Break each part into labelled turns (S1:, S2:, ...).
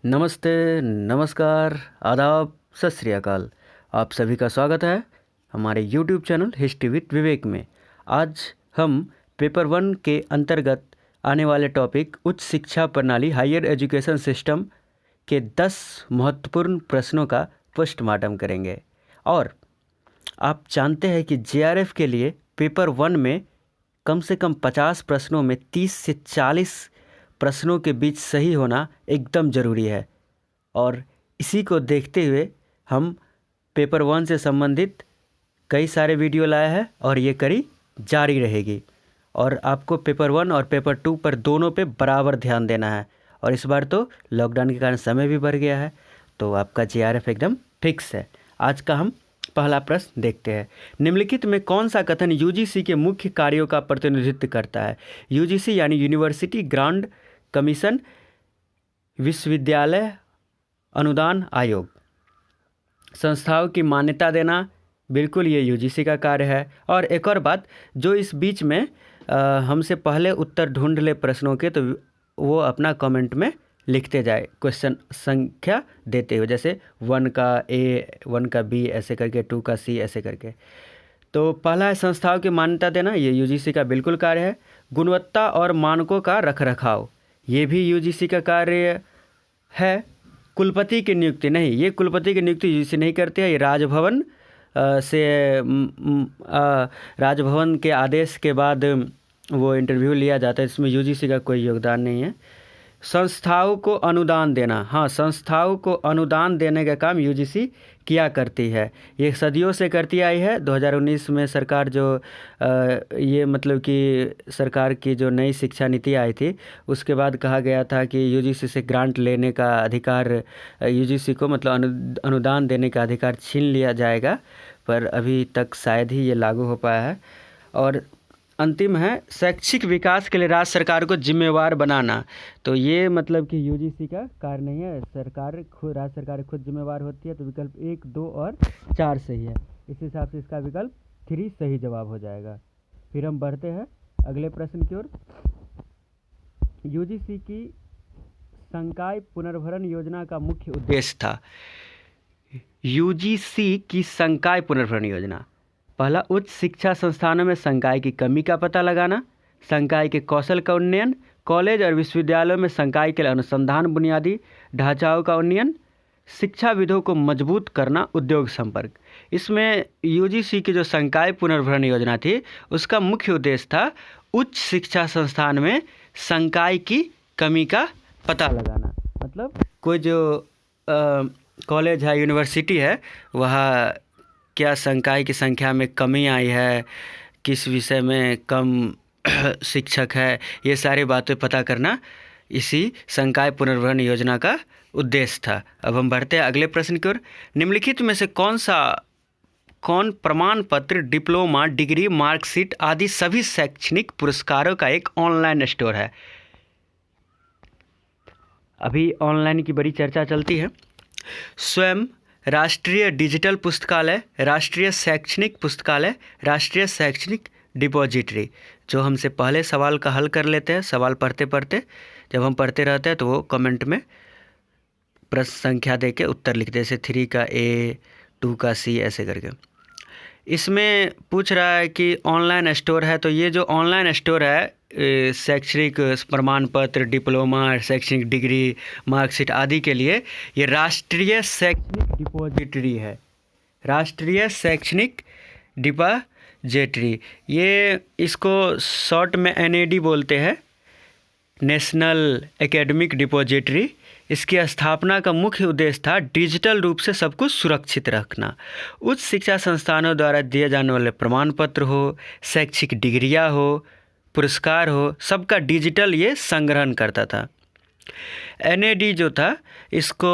S1: नमस्ते, नमस्कार, आदाब, सत श्री अकाल। आप सभी का स्वागत है हमारे यूट्यूब चैनल हिस्ट्री विद विवेक में। आज हम पेपर 1 के अंतर्गत आने वाले टॉपिक उच्च शिक्षा प्रणाली हायर एजुकेशन सिस्टम के 10 महत्वपूर्ण प्रश्नों का पोस्टमार्टम करेंगे। और आप जानते हैं कि जेआरएफ के लिए पेपर 1 में कम से कम 50 प्रश्नों में 30 से 40 प्रश्नों के बीच सही होना एकदम ज़रूरी है। और इसी को देखते हुए हम पेपर 1 से संबंधित कई सारे वीडियो लाए हैं और ये कड़ी जारी रहेगी। और आपको पेपर 1 और पेपर 2 पर दोनों पे बराबर ध्यान देना है। और इस बार तो लॉकडाउन के कारण समय भी बढ़ गया है, तो आपका जेआरएफ एकदम फिक्स है। आज का हम पहला प्रश्न देखते हैं। निम्नलिखित में कौन सा कथन यूजीसी के मुख्य कार्यों का प्रतिनिधित्व करता है? यूजीसी यानी यूनिवर्सिटी ग्रांट कमीशन, विश्वविद्यालय अनुदान आयोग। संस्थाओं की मान्यता देना, बिल्कुल ये यूजीसी का कार्य है। और एक और बात, जो इस बीच में हमसे पहले उत्तर ढूंढ ले प्रश्नों के, तो वो अपना कमेंट में लिखते जाए क्वेश्चन संख्या देते हुए, जैसे 1 का ए, 1 का बी ऐसे करके, 2 का सी ऐसे करके। तो पहला है संस्थाओं की मान्यता देना, ये यूजीसी का बिल्कुल कार्य है। गुणवत्ता और मानकों का रखरखाव, ये भी यूजीसी का कार्य है। कुलपति की नियुक्ति, नहीं, ये कुलपति की नियुक्ति यूजीसी नहीं करते हैं। ये राजभवन राजभवन के आदेश के बाद वो इंटरव्यू लिया जाता है, इसमें यूजीसी का कोई योगदान नहीं है। संस्थाओं को अनुदान देना, हाँ, संस्थाओं को अनुदान देने का काम यूजीसी किया करती है। ये सदियों से करती आई है। 2019 में सरकार जो ये मतलब कि सरकार की जो नई शिक्षा नीति आई थी, उसके बाद कहा गया था कि यूजीसी से ग्रांट लेने का अधिकार, यूजीसी को मतलब अनुदान देने का अधिकार छीन लिया जाएगा, पर अभी तक शायद ही ये लागू हो पाया है। और अंतिम है शैक्षिक विकास के लिए राज्य सरकार को जिम्मेवार बनाना। तो ये मतलब कि यूजीसी का कार्य नहीं है, सरकार खुद, राज्य सरकार खुद जिम्मेवार होती है। तो विकल्प 1, 2 और 4 सही है। इस हिसाब से इसका विकल्प 3 सही जवाब हो जाएगा। फिर हम बढ़ते हैं अगले प्रश्न की ओर। यूजीसी की संकाय पुनर्भरण योजना का मुख्य उद्देश्य था। यूजीसी की संकाय पुनर्भरण योजना, पहला, उच्च शिक्षा संस्थानों में संकाय की कमी का पता लगाना, संकाय के कौशल का उन्नयन, कॉलेज और विश्वविद्यालयों में संकाय के लिए अनुसंधान बुनियादी ढांचाओं का उन्नयन, शिक्षाविदों को मजबूत करना, उद्योग संपर्क। इसमें यूजीसी की जो संकाय पुनर्भरण योजना थी, उसका मुख्य उद्देश्य था उच्च शिक्षा संस्थान में संकाय की कमी का पता लगाना। मतलब कोई जो कॉलेज है, यूनिवर्सिटी है, वह क्या संकाय की संख्या में कमी आई है, किस विषय में कम शिक्षक है, ये सारी बातें पता करना इसी संकाय पुनर्भरण योजना का उद्देश्य था। अब हम बढ़ते हैं अगले प्रश्न की ओर। निम्नलिखित में से कौन प्रमाण पत्र, डिप्लोमा, डिग्री, मार्कशीट आदि सभी शैक्षणिक पुरस्कारों का एक ऑनलाइन स्टोर है? अभी ऑनलाइन की बड़ी चर्चा चलती है। स्वयं, राष्ट्रीय डिजिटल पुस्तकालय, राष्ट्रीय शैक्षणिक पुस्तकालय, राष्ट्रीय शैक्षणिक डिपॉजिटरी। जो हमसे पहले सवाल का हल कर लेते हैं, सवाल पढ़ते पढ़ते, जब हम पढ़ते रहते हैं तो वो कमेंट में प्रश्न संख्या दे के उत्तर लिख दे, जैसे 3 का ए, 2 का सी ऐसे करके। इसमें पूछ रहा है कि ऑनलाइन स्टोर है, तो ये जो ऑनलाइन स्टोर है शैक्षणिक प्रमाण पत्र, डिप्लोमा, शैक्षणिक डिग्री, मार्कशीट आदि के लिए, ये राष्ट्रीय शैक्षणिक डिपॉजिटरी है। राष्ट्रीय शैक्षणिक डिपॉजिटरी, ये इसको शॉर्ट में एनएडी बोलते हैं, नेशनल एकेडमिक डिपॉजिटरी। इसकी स्थापना का मुख्य उद्देश्य था डिजिटल रूप से सब कुछ सुरक्षित रखना। उच्च शिक्षा संस्थानों द्वारा दिए जाने वाले प्रमाण पत्र हो, शैक्षिक डिग्रियां हो, पुरस्कार हो, सबका डिजिटल ये संग्रहण करता था। एनएडी जो था, इसको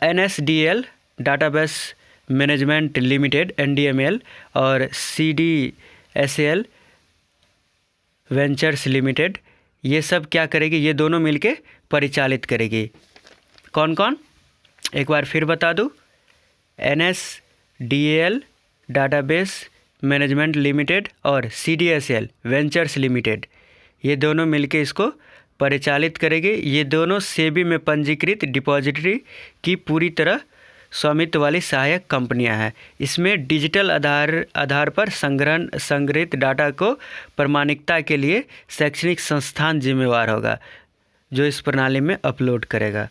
S1: एनएसडीएल डाटाबेस मैनेजमेंट लिमिटेड एनडीएमएल और सीडीएसएल वेंचर्स लिमिटेड, ये सब क्या करेगी, ये दोनों मिलके परिचालित करेगी। कौन कौन, एक बार फिर बता दूँ, एनएसडीएल डाटाबेस मैनेजमेंट लिमिटेड और सीडीएसएल वेंचर्स लिमिटेड, ये दोनों मिलके इसको परिचालित करेगी। ये दोनों सेबी में पंजीकृत डिपॉजिटरी की पूरी तरह स्वामित्व वाली सहायक कंपनियां हैं। इसमें डिजिटल आधार पर संग्रहित डाटा को प्रामाणिकता के लिए शैक्षणिक संस्थान जिम्मेवार होगा, जो इस प्रणाली में अपलोड करेगा।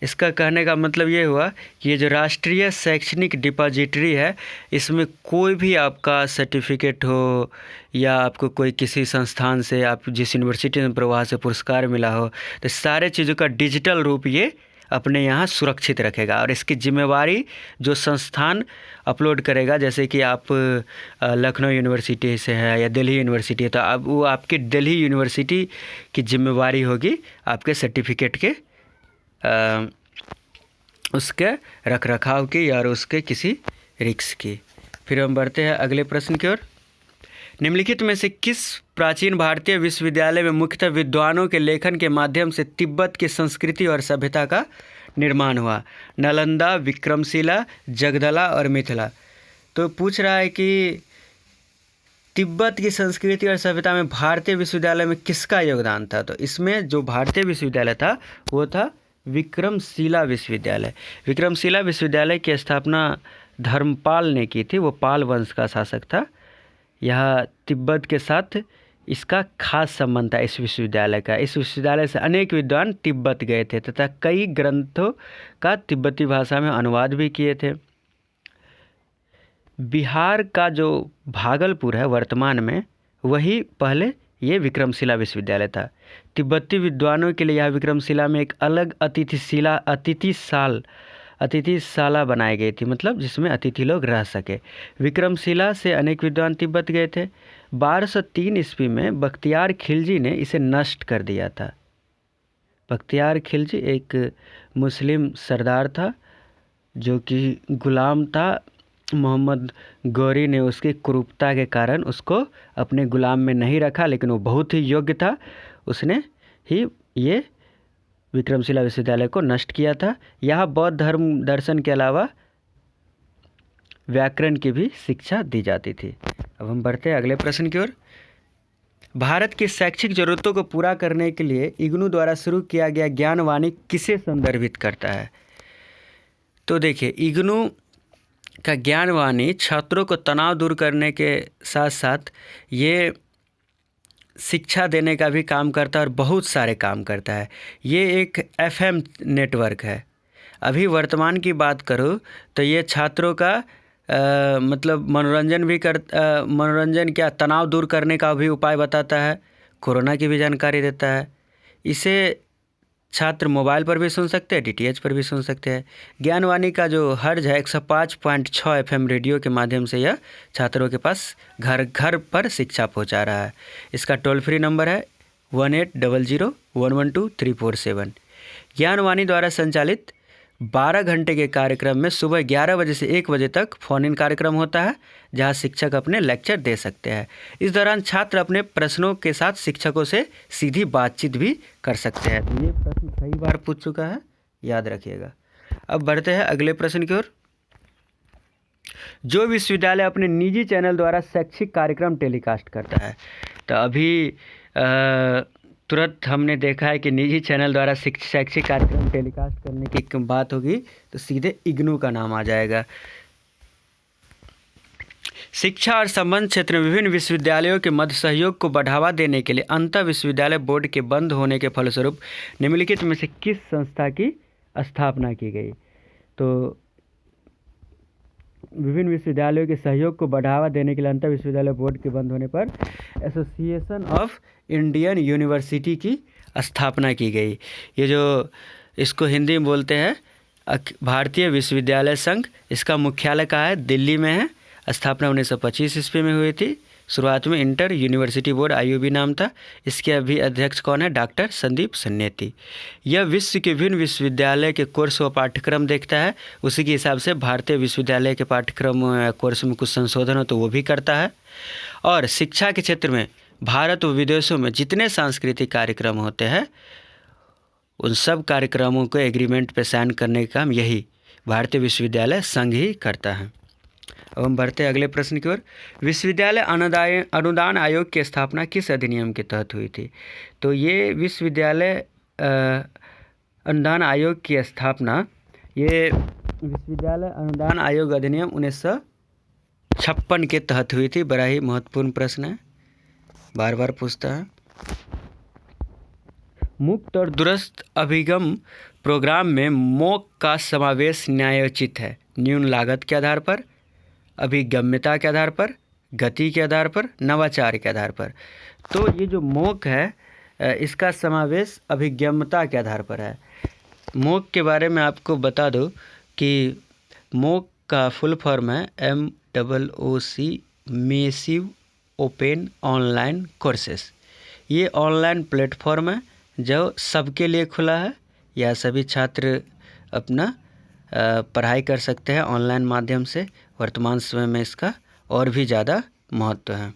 S1: इसका कहने का मतलब ये हुआ कि ये जो राष्ट्रीय शैक्षणिक डिपॉजिटरी है, इसमें कोई भी आपका सर्टिफिकेट हो या आपको कोई किसी संस्थान से, आप जिस यूनिवर्सिटी में प्रवाह से पुरस्कार मिला हो, तो सारे चीज़ों का डिजिटल रूप ये अपने यहाँ सुरक्षित रखेगा। और इसकी जिम्मेवारी जो संस्थान अपलोड करेगा, जैसे कि आप लखनऊ यूनिवर्सिटी से है या दिल्ली यूनिवर्सिटी है, तो अब वो आपकी दिल्ली यूनिवर्सिटी की जिम्मेवारी होगी आपके सर्टिफिकेट के उसके रखरखाव की और उसके किसी रिस्क की। फिर हम बढ़ते हैं अगले प्रश्न की ओर। निम्नलिखित में से किस प्राचीन भारतीय विश्वविद्यालय में मुख्यतः विद्वानों के लेखन के माध्यम से तिब्बत की संस्कृति और सभ्यता का निर्माण हुआ? नालंदा, विक्रमशिला, जगदला और मिथिला। तो पूछ रहा है कि तिब्बत की संस्कृति और सभ्यता में भारतीय विश्वविद्यालय में किसका योगदान था? तो इसमें जो भारतीय विश्वविद्यालय था वो था विक्रमशिला विश्वविद्यालय। विक्रमशिला विश्वविद्यालय की स्थापना धर्मपाल ने की थी। वो पाल वंश का शासक था। यह तिब्बत के साथ इसका खास संबंध था इस विश्वविद्यालय का। इस विश्वविद्यालय से अनेक विद्वान तिब्बत गए थे तथा कई ग्रंथों का तिब्बती भाषा में अनुवाद भी किए थे। बिहार का जो भागलपुर है वर्तमान में, वही पहले ये विक्रमशिला विश्वविद्यालय था। तिब्बती विद्वानों के लिए यह विक्रमशिला में एक अलग अतिथिशाला बनाई गई थी, मतलब जिसमें अतिथि लोग रह सके। विक्रमशिला से अनेक विद्वान तिब्बत गए थे। 1203 ईस्वी में बख्तियार खिलजी ने इसे नष्ट कर दिया था। बख्तियार खिलजी एक मुस्लिम सरदार था जो कि गुलाम था। मोहम्मद गौरी ने उसकी कुरूपता के कारण उसको अपने गुलाम में नहीं रखा, लेकिन वो बहुत ही योग्य था। उसने ही ये विक्रमशिला विश्वविद्यालय को नष्ट किया था। यहाँ बौद्ध धर्म दर्शन के अलावा व्याकरण की भी शिक्षा दी जाती थी। अब हम बढ़ते हैं अगले प्रश्न की ओर। भारत की शैक्षिक जरूरतों को पूरा करने के लिए इग्नू द्वारा शुरू किया गया ज्ञानवाणी किसे संदर्भित करता है? तो देखिए, इग्नू का ज्ञानवाणी छात्रों को तनाव दूर करने के साथ साथ ये शिक्षा देने का भी काम करता है और बहुत सारे काम करता है। ये एक FM नेटवर्क है। अभी वर्तमान की बात करूँ तो ये छात्रों का मतलब मनोरंजन क्या, तनाव दूर करने का भी उपाय बताता है, कोरोना की भी जानकारी देता है। इसे छात्र मोबाइल पर भी सुन सकते हैं, DTH पर भी सुन सकते हैं। ज्ञानवाणी का जो हर्ज है 105.6 FM रेडियो के माध्यम से यह छात्रों के पास घर घर पर शिक्षा पहुंचा रहा है। इसका टोल फ्री नंबर है 1800112347। ज्ञानवाणी द्वारा संचालित 12 घंटे के कार्यक्रम में सुबह 11 बजे से 1 बजे तक फ़ोन इन कार्यक्रम होता है, जहां शिक्षक अपने लेक्चर दे सकते हैं। इस दौरान छात्र अपने प्रश्नों के साथ शिक्षकों से सीधी बातचीत भी कर सकते हैं। तो ये प्रश्न कई बार पूछ चुका है, याद रखिएगा। अब बढ़ते हैं अगले प्रश्न की ओर। जो विश्वविद्यालय अपने निजी चैनल द्वारा शैक्षिक कार्यक्रम टेलीकास्ट करता है, तो अभी तुरंत हमने देखा है कि निजी चैनल द्वारा शैक्षिक कार्यक्रम टेलीकास्ट करने की बात होगी तो सीधे इग्नू का नाम आ जाएगा। शिक्षा और संबंध क्षेत्र में विभिन्न विश्वविद्यालयों के मध्य सहयोग को बढ़ावा देने के लिए अंतर विश्वविद्यालय बोर्ड के बंद होने के फलस्वरूप निम्नलिखित में से किस संस्था की स्थापना की गई? तो विभिन्न विश्वविद्यालयों के सहयोग को बढ़ावा देने के लिए अंतर विश्वविद्यालय बोर्ड के बंद होने पर एसोसिएशन ऑफ इंडियन यूनिवर्सिटी की स्थापना की गई। ये जो इसको हिंदी में बोलते हैं भारतीय विश्वविद्यालय संघ, इसका मुख्यालय कहाँ है? दिल्ली में है। स्थापना 1925 ईस्वी में हुई थी। शुरुआत में इंटर यूनिवर्सिटी बोर्ड IUB नाम था। इसके अभी अध्यक्ष कौन है? डॉक्टर संदीप सन्नेती। यह विश्व के विभिन्न विश्वविद्यालय के कोर्स व पाठ्यक्रम देखता है। उसी के हिसाब से भारतीय विश्वविद्यालय के पाठ्यक्रम कोर्स में कुछ संशोधन हो तो वो भी करता है। और शिक्षा के क्षेत्र में भारत व विदेशों में जितने सांस्कृतिक कार्यक्रम होते हैं, उन सब कार्यक्रमों को एग्रीमेंट पर साइन करने का काम यही भारतीय विश्वविद्यालय संघ ही करता है। अब हम बढ़ते हैं अगले प्रश्न की ओर। विश्वविद्यालय अनुदान आयोग की स्थापना किस अधिनियम के तहत हुई थी? तो ये विश्वविद्यालय अनुदान आयोग की स्थापना ये विश्वविद्यालय अनुदान आयोग अधिनियम 1956 के तहत हुई थी। बड़ा ही महत्वपूर्ण प्रश्न है, बार बार पूछता है। मुक्त और दूरस्थ अभिगम प्रोग्राम में मॉक का समावेश न्यायोचित है न्यून लागत के आधार पर, अभिगम्यता के आधार पर, गति के आधार पर, नवाचार के आधार पर। तो ये जो मॉक है इसका समावेश अभिगम्यता के आधार पर है। मॉक के बारे में आपको बता दूं कि मॉक का फुल फॉर्म है MOOC massive open online courses. ये ऑनलाइन प्लेटफॉर्म है जो सबके लिए खुला है, या सभी छात्र अपना पढ़ाई कर सकते हैं ऑनलाइन माध्यम से। वर्तमान समय में इसका और भी ज़्यादा महत्व है।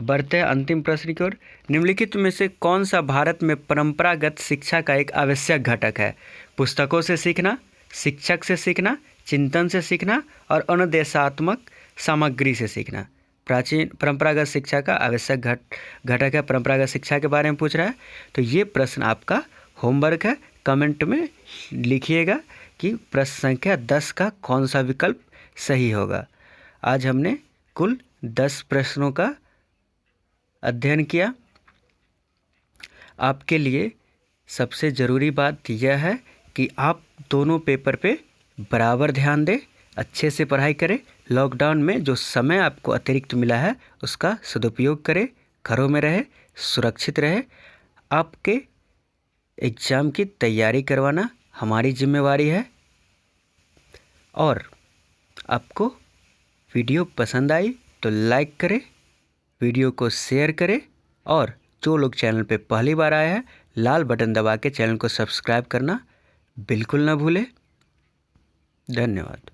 S1: बढ़ते हैं अंतिम प्रश्न की ओर। निम्नलिखित में से कौन सा भारत में परंपरागत शिक्षा का एक आवश्यक घटक है? पुस्तकों से सीखना, शिक्षक से सीखना, चिंतन से सीखना और अनुदेशात्मक सामग्री से सीखना। प्राचीन परंपरागत शिक्षा का आवश्यक घटक है। परंपरागत शिक्षा के बारे में पूछ रहा है, तो ये प्रश्न आपका होमवर्क है। कमेंट में लिखिएगा कि प्रश्न संख्या 10 का कौन सा विकल्प सही होगा। आज हमने कुल 10 प्रश्नों का अध्ययन किया। आपके लिए सबसे ज़रूरी बात यह है कि आप दोनों पेपर पे बराबर ध्यान दें, अच्छे से पढ़ाई करें। लॉकडाउन में जो समय आपको अतिरिक्त मिला है उसका सदुपयोग करें, घरों में रहे, सुरक्षित रहे। आपके एग्ज़ाम की तैयारी करवाना हमारी जिम्मेवारी है। और आपको वीडियो पसंद आई तो लाइक करें, वीडियो को शेयर करें, और जो लोग चैनल पे पहली बार आए हैं लाल बटन दबा के चैनल को सब्सक्राइब करना बिल्कुल ना भूलें। धन्यवाद।